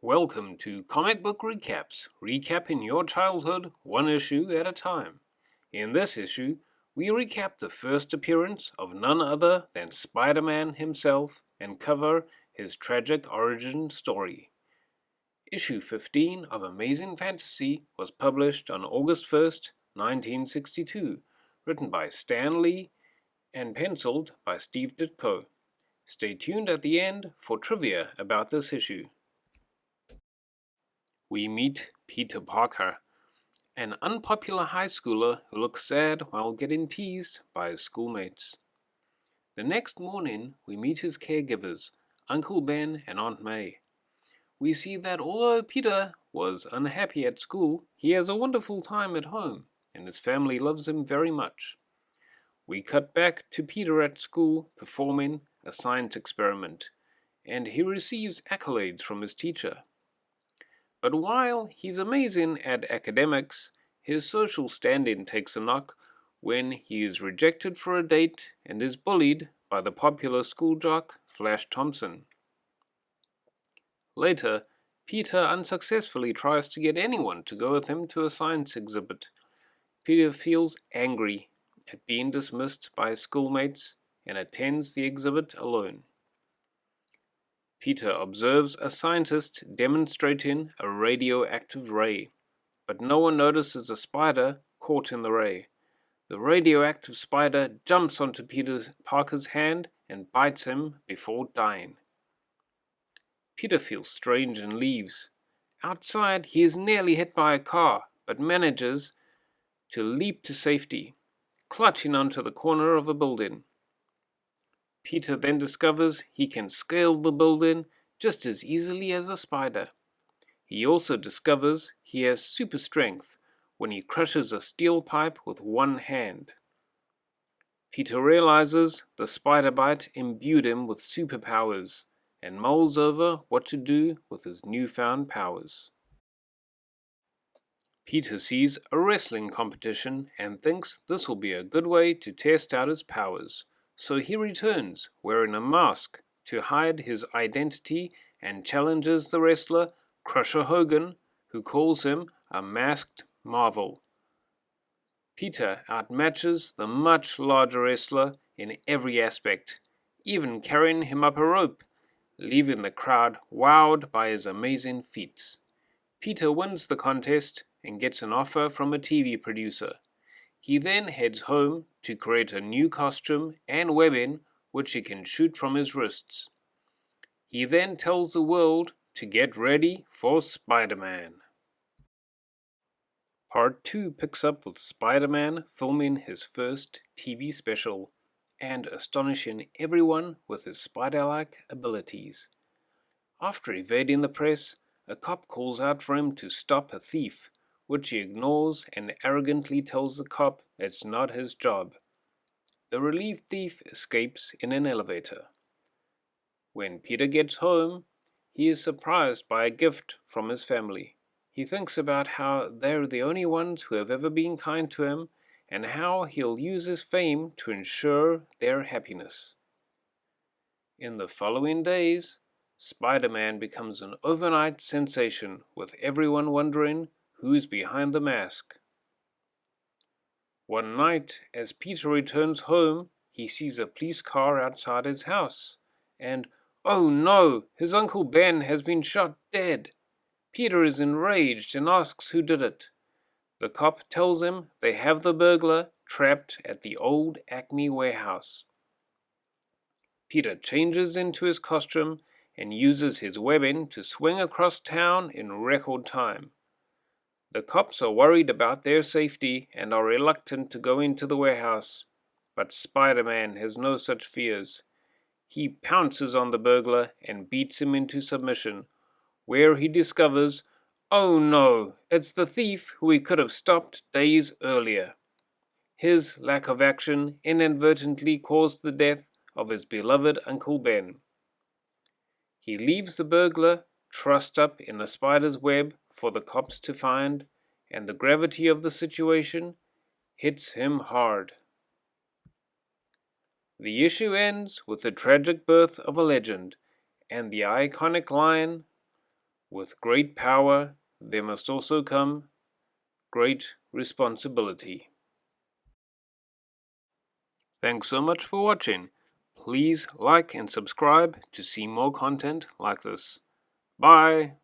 Welcome to Comic Book Recaps, recapping your childhood one issue at a time. In this issue, we recap the first appearance of none other than Spider-Man himself and cover his tragic origin story. Issue 15 of Amazing Fantasy was published on August 1st, 1962, written by Stan Lee and penciled by Steve Ditko. Stay tuned at the end for trivia about this issue. We meet Peter Parker, an unpopular high schooler who looks sad while getting teased by his schoolmates. The next morning, we meet his caregivers, Uncle Ben and Aunt May. We see that although Peter was unhappy at school, he has a wonderful time at home, and his family loves him very much. We cut back to Peter at school performing a science experiment, and he receives accolades from his teacher. But while he's amazing at academics, his social standing takes a knock when he is rejected for a date and is bullied by the popular school jock Flash Thompson. Later, Peter unsuccessfully tries to get anyone to go with him to a science exhibit. Peter feels angry at being dismissed by his schoolmates and attends the exhibit alone. Peter observes a scientist demonstrating a radioactive ray, but no one notices a spider caught in the ray. The radioactive spider jumps onto Parker's hand and bites him before dying. Peter feels strange and leaves. Outside, he is nearly hit by a car, but manages to leap to safety, clutching onto the corner of a building. Peter then discovers he can scale the building just as easily as a spider. He also discovers he has super strength when he crushes a steel pipe with one hand. Peter realizes the spider bite imbued him with superpowers and mulls over what to do with his newfound powers. Peter sees a wrestling competition and thinks this will be a good way to test out his powers. So he returns, wearing a mask, to hide his identity and challenges the wrestler Crusher Hogan, who calls him a masked marvel. Peter outmatches the much larger wrestler in every aspect, even carrying him up a rope, leaving the crowd wowed by his amazing feats. Peter wins the contest and gets an offer from a TV producer. He then heads home to create a new costume and webbing which he can shoot from his wrists. He then tells the world to get ready for Spider-Man. Part 2 picks up with Spider-Man filming his first TV special and astonishing everyone with his spider-like abilities. After evading the press, a cop calls out for him to stop a thief, which he ignores and arrogantly tells the cop it's not his job. The relieved thief escapes in an elevator. When Peter gets home, he is surprised by a gift from his family. He thinks about how they're the only ones who have ever been kind to him and how he'll use his fame to ensure their happiness. In the following days, Spider-Man becomes an overnight sensation, with everyone wondering who's behind the mask. One night, as Peter returns home, he sees a police car outside his house, and, oh no, his Uncle Ben has been shot dead. Peter is enraged and asks who did it. The cop tells him they have the burglar trapped at the old Acme warehouse. Peter changes into his costume and uses his webbing to swing across town in record time. The cops are worried about their safety and are reluctant to go into the warehouse, but Spider-Man has no such fears. He pounces on the burglar and beats him into submission, where he discovers, oh no, it's the thief who he could have stopped days earlier. His lack of action inadvertently caused the death of his beloved Uncle Ben. He leaves the burglar trussed up in a spider's web for the cops to find, and the gravity of the situation hits him hard. The issue ends with the tragic birth of a legend and the iconic line, With great power, there must also come great responsibility. Thanks so much for watching. Please like and subscribe to see more content like this. Bye!